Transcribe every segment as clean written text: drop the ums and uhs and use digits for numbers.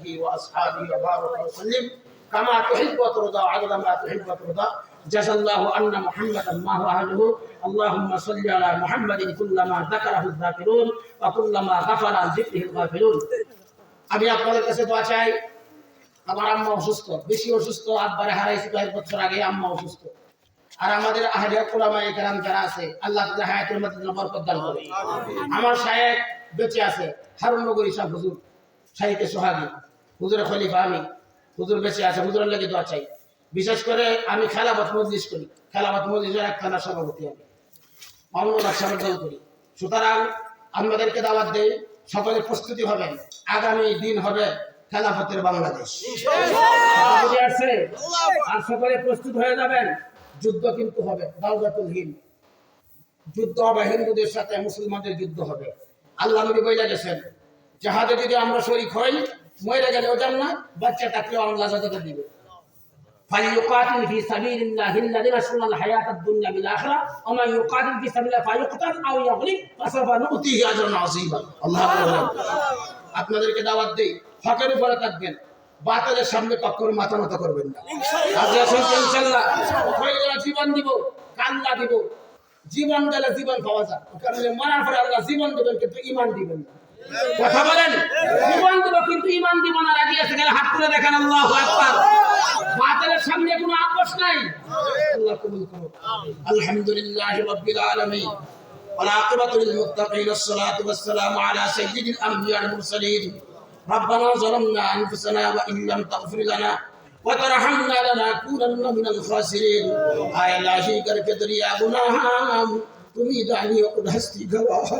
آله وأصحابه وبارك وسلم كما تحب وترضى عدد ما تحب وترضى. جزا الله أن محمدا ما هو أهله. اللهم صل على محمد كلما ذكره الذاكرون وكلما غفر عن ذكره الغافلون. আমি আপনাদের কাছে দোয়া চাই। আমার আম্মা অসুস্থ, বেশি অসুস্থ, আব্বারে হারাইছি কয়েক বছর আগে, আম্মা অসুস্থ। আর আমাদের আহলিয়া উলামায়ে কেরাম যারা আছে আল্লাহ তাআলা হায়াতের মধ্যে বরকত দান করে। আমার শায়েখ বেঁচে আছে, হারুন নগরী সাহেব হুজুর, শায়েখে সোহাগী, হুজুরের খলিফা আমি, হুজুর বেঁচে আছে, হুজুরের লাগি দোয়া চাই। বিশেষ করে আমি খেলাফত মজলিস করি, খেলাফত মজলিসের এক থানার সভাপতি আমি, মামুনুল হক সাহেবের দল করি। সুতরাং আমাদেরকে দাওয়াত দেই, সকলে প্রস্তুতি হবেন, আগামী দিন হবে খেলাফতের বাংলাদেশ। আর সকলে প্রস্তুত হয়ে যাবেন, যুদ্ধ কিন্তু হবে, দাওয়াতুল হিন্দ যুদ্ধ হবে, হিন্দুদের সাথে মুসলমানদের যুদ্ধ হবে। আল্লাহ নবী বলে গেছেন, জাহাদে যদি আমরা শরীক হই, মরে গেলে ও জান্নাত, বাচ্চাটাকেও আল্লাহ জান্নাত দিবে। فليقاتل في سبيل الله الذين يشرون الحياة الدنيا بالآخرة ومن يقاتل في سبيل الله فيقتل أو يغلب فسوف نؤتيه أجرا عظيما. الله أكبر. আপনাদেরকে দাওয়াত দেই, হকের উপরে থাকবেন, বাতিলের সামনে কখনো মাথা নত করবেন না। ইনশাআল্লাহ জীবন দিব, কান্না দিব, জীবন দিলে জীবন পাওয়া যায়, কারণ মরার পরে আল্লাহ জীবন দেবেন কিন্তু ঈমান দিবেন না। কথা বলেন, জীবন দিব কিন্তু ঈমান দিব না। রাজি আছে গেলে হাত তুলে দেখেন, আল্লাহু আকবার। বাতিলের সামনে কোনো আপোষ নাই। আল্লাহ কবুল করুন। আলহামদুলিল্লাহি রাব্বিল আলামিন ওয়াল আকিবাতু লিল মুত্তাকিন والصلاه والسلام على سيد الانبياء والمرسلين. ربنا ظلمنا انفسنا وان لم تغفر لنا وترحمنا لنكونن من الخاسرين. اے الہی کر کے دریا گناہ তুমি জানি ও হস্তি গওয়াহ,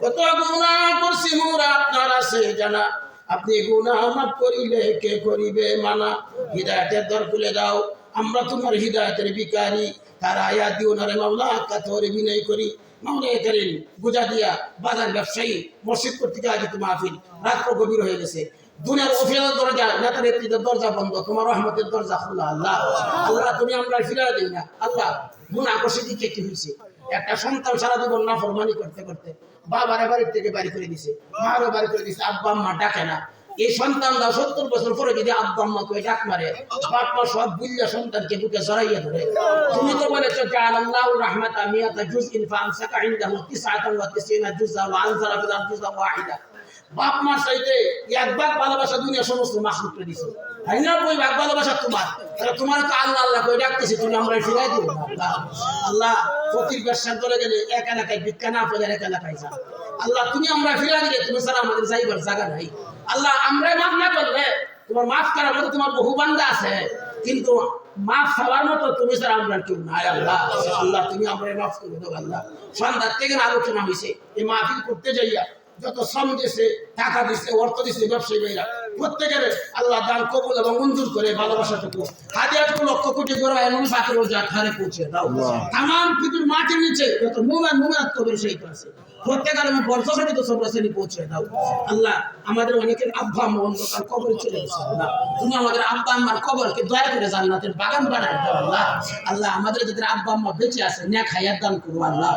কত গুনাহ করছি মোরা আপনার আছে জানা, আপনি গুনাহ মাফ করিলে কে করিবে মানা। হিদায়াতের দর খুলে দাও, আমরা তোমার হিদায়াতের ভিখারি, তার আয়াত দিও না রে মাওলা, কাতরে বিনয় করি। মাওলা করিম বুঝা দিয়া বাজার ব্যবসায়ী মসজিদ কর্তৃক আয়োজিত মাহফিল, রাত গভীর হয়ে গেছে, দুনিয়ার অফিসের দরজা, নেতা নেত্রীদের দরজা বন্ধ, তোমার রহমতের দরজা খোলা। আল্লাহ আল্লাহ তুমি আমরা ফিরাই দিই না। আল্লাহ গুনাহ করছে দিকে কি হয়েছে? একটা সন্তান সারা জীবন নাফরমানি করতে করতে বাবার বাড়ির থেকে বাড়ি করে দিছে, মারও বাড়ি করে দিছে, আব্বা আম্মা ডাকে না। এই সন্তানরা 70 বছর পরে যদি আব্বা আম্মা কই ডাক মারে, বাপ মা সব বুঝলে সন্তানকে বুকে জড়াইয়া ধরে। তুমি তো বলেছো জাআলাল্লাহু রাহমাতান মিয়াতা জুজইন ফামসাকা ইনদাহু 99 জুজা ওয়া আনজালা ফিল আরদি জুজা ওয়াহিদা। বাপ মার চাইতে এক ভাগ ভালোবাসা দুনিয়া সমস্ত মাখলুককে দিছো। তাই না? ওই ভাগ ভালোবাসা তোমার, তাহলে তোমার তো আল্লাহ আল্লাহ কই ডাকতেছি, তুমি আমরা ফিরাই দিও না। আল্লাহ আল্লাহ ফকির ব্যবসা করে গেলে এক এলাকায় ভিক্ষা না পেলে এক এলাকায় যা। আল্লাহ তুমি আমরা ফিরাই দিলে তুমি ছাড়া আমাদের যাইবার জায়গা নাই। আল্লাহ আমরা মাফ না করলে তোমার মাফ করার মতো তোমার বহু বান্দা আছে, কিন্তু মাফ চাওয়ার মতো তুমি ছাড়া আমরা কেউ নাই। আল্লাহ আল্লাহ তুমি আমরা মাফ করে দাও। আল্লাহ সন্ধ্যার থেকে আলোচনা হয়েছে, এই মাহফিল করতে যাইয়া যত শ্রম দিয়েছে, টাকা দিচ্ছে, অর্থ দিচ্ছে ব্যবসায়ী ভাইরা, প্রত্যেকের আল্লাহ দান কবুল এবং মঞ্জুর করে ভালোবাসাটুকু হাদিয়াটুকু লক্ষ কোটি করে এমন বাকি রোজা ঘরে পৌঁছে দাও। তামাম পৃথিবীর মাটির নিচে যত মুমিন মুমিনাত কবর সেই আছে, প্রত্যেক আলমে বর্ষাসনিত সর্বশ্রেণী পৌঁছে দাও। আল্লাহ আমাদের অনেকের আব্বা আম্মা অন্ধকার কবরে চলে গেছে, আল্লাহ তুমি আমাদের আব্বা আম্মার কবরকে দয়া করে জান্নাতের বাগান বানায় দাও। আল্লাহ আল্লাহ আমাদের যাদের আব্বা আম্মা বেঁচে আছে নেক হায়াত দান করো। আল্লাহ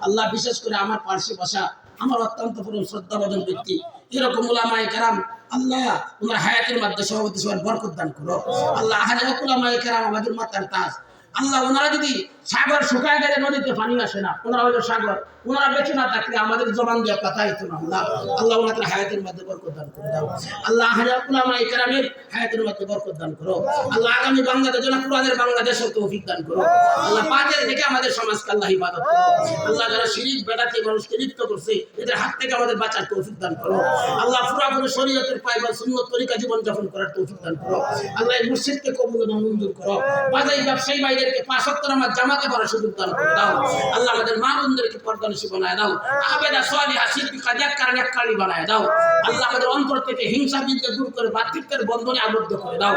আল্লাহ বিশেষ করে আমার পার্শ্বে বসা আমার অত্যন্ত পরম শ্রদ্ধাভাজন ব্যক্তি এরকম উলামায়ে কেরাম, আল্লাহ ওনার হায়াতের মধ্যে সভাপতি সবার বরকত দান করো। আল্লাহ হাজার উলামায়ে কেরাম আমাদের মাথার তাজ। আল্লাহ ওনারা যদি সাগর শুকায় গেলে নদীতে পানি আসে না, ওনারা হলো সাগর, ওনারা বেঁচে না থাকলে আমাদের জবান দিয়ে কথা হইতো না। আল্লাহ আল্লাহ ওনাদের হায়াতের মধ্যে বরকত দান করে দাও। আল্লাহ হাজার উলামায়ে কেরামের হায়াতের মধ্যে বরকত দান করো। আল্লাহ আগামী বাংলাদেশ যেন কোরআনের বাংলাদেশের তৌফিক দান করো। আল্লাহ পাঁচের থেকে আমাদের সমাজকে আল্লাহ ইবাদত করো। আল্লাহ যারা শিরিক বেদাতে মানুষকে লিপ্ত করছে এদের হাত থেকে আমাদের বাঁচার তৌফিক দান করো। আল্লাহ পুরাপুরি শরীয়তের পায়বা সুন্নত তরিকা জীবন যাপন করার তৌফিক দান করো। আল্লাহ এই মুর্শিদকে কবুল এবং মঞ্জুর করো। বাজাই ব্যবসায়ী ভাইদেরকে 5 ওয়াক্ত নামাজ জামাতে পড়ার সুযোগ দান করে দাও। আল্লাহ আমাদের মা বোনদেরকে পর্দানিশী বানায় দাও, আবেদা সালিহা সিদ্দিকা নেককারী বানায় দাও। আল্লাহ আমাদের অন্তর থেকে হিংসা বিদ্বেষ দূর করে ভ্রাতৃত্বের বন্ধনে আবদ্ধ করে দাও।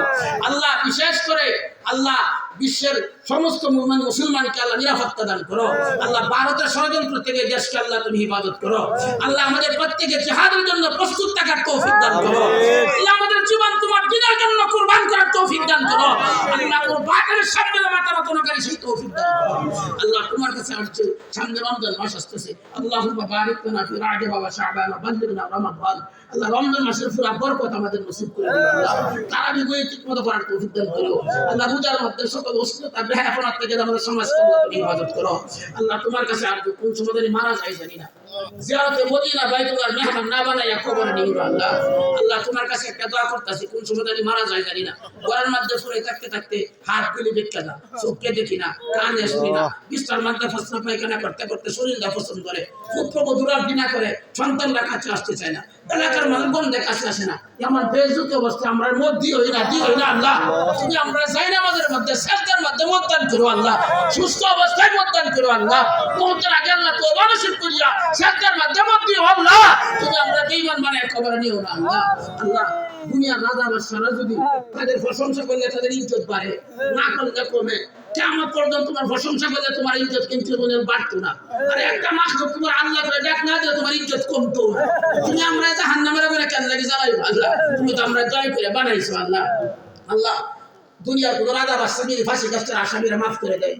আল্লাহ বিশেষ করে আল্লাহ বিশ্বের সমস্ত মুমিন মুসলমানকে আল্লাহ নিরাপত্তা দান করো। আল্লাহ ভারতের ষড়যন্ত্র থেকে দেশকে আল্লাহ তুমি হিফাজত করো। আল্লাহ আমাদের প্রত্যেকে জিহাদের জন্য প্রস্তুত থাকার তৌফিক দান করো। আল্লাহ আমাদের জীবন তোমার দ্বীনের জন্য কুরবান করার তৌফিক দান করো। আল্লাহ কোন বাতিলের সামনে মাথা নত না করে সেই তৌফিক দান করো আল্লাহ তোমার কাছে আসছে সামনে রমজান মাস আসতেছে আল্লাহুম্মা বারিক লানা ফি রাজব ওয়া শাবান ওয়া বাল্লিগনা রমাদান আল্লাহ রমজান মাসের পুরো বরকত আমাদের নসিব করে দিও আল্লাহ তারাবি বই ঠিকমতো পড়ার তৌফিক দান করো আল্লাহ রোজার মধ্যে সকল অসুস্থতা বেহায়াপনা থেকে আমাদের সমাজকে আল্লাহ তুমি হেফাজত করো আল্লাহ তোমার কাছে আর কোন সময় মারা যায় জানি না জিয়ারতে মদিনা বাইতুল্লাহ মেহমান না বানাইয়া কবরে নিও আল্লাহ আল্লাহ তোমার কাছে একটা দোয়া করতেছি কোন সময় মারা যায় জানি না ঘরের মধ্যে পড়ে থাকতে থাকতে হাত গুলি দেখতে না চোখকে দেখি না কানে শুনি না বিস্তার মধ্যে ফসনা পায়খানা করতে করতে শরীরটা পছন্দ করে পুত্রকে দূরার্থী না করে সন্তানরা কাছে আসতে চায় না এলাকার মানুষ বন্ধে কাছে আসে না এমন বেজুত অবস্থা আমরা মধ্যে হই না দিয়ে হই না আল্লাহ তুমি আমরা যাই নামাজের মধ্যে সাজদার মধ্যে মতদান করো আল্লাহ সুস্থ অবস্থায় মতদান করো আল্লাহ মৌতের আগে আল্লাহ তো মানুষের করিয়া সাজদার মধ্যে মধ্যে আল্লাহ তুমি আমরা বেঈমান বানায় কবরে নিও না আল্লাহ আল্লাহ দুনিয়ার রাজা বাদশারা যদি তাদের প্রশংসা করলে তাদের ইজ্জত বাড়ে না করলে কমে কিয়ামত পর্যন্ত তোমার প্রশংসা করলে তোমার ইজ্জত কিন্তু কোনোদিন বাড়তো না আর একটা মাখলুক তোমার আল্লাহ করে ডাক না দিলে তোমার ইজ্জত কমতো তুমি আমরা জাহান্নামের মধ্যে কেন লাগি জ্বালাই আল্লাহ তুমি তো আমরা দয়া করে বানাইছো আল্লাহ আল্লাহ দুনিয়ার কোন রাজা বাদশা যদি ফাঁসি কাস্টের আসামিরা মাফ করে দেয়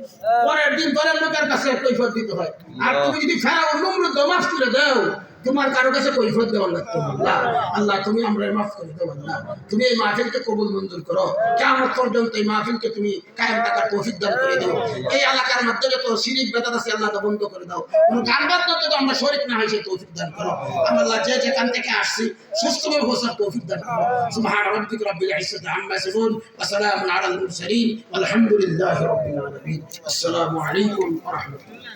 পরের দিন পরের লোকের কাছে কৈফিয়ত দিতে হয় আর তুমি যদি ফেরাও নমরুদ মাফ করে দাও তোমার কারো কাছে কৈফিয়ত দেওয়া লাগতো আল্লাহ আল্লাহ তুমি আমরা মাফ করে দাও আল্লাহ তুমি এই মাহফিলকে কবুল মঞ্জুর করো কিয়ামত পর্যন্ত এই মাহফিলকে তুমি কায়েম থাকার তৌফিক দান করে দাও এই এলাকার মধ্যে যত শিরিক বেদাত আছে আল্লাহ তা বন্ধ করে দাও কোন গান বাজনা তো আমরা শরীক না হয় সেই তৌফিক দান করো আল্লাহ যে যেখান থেকে আসছি সুস্থভাবে বসার তৌফিক দান করো সুবহান রাব্বিকা রাব্বিল ইজ্জাতি আম্মা ইয়াসিফুন ওয়া সালামুন আলাল মুরসালিন আলহামদুলিল্লাহি রাব্বিল আলামিন আসসালামু আলাইকুম ওয়া রাহমাতুল্লাহ।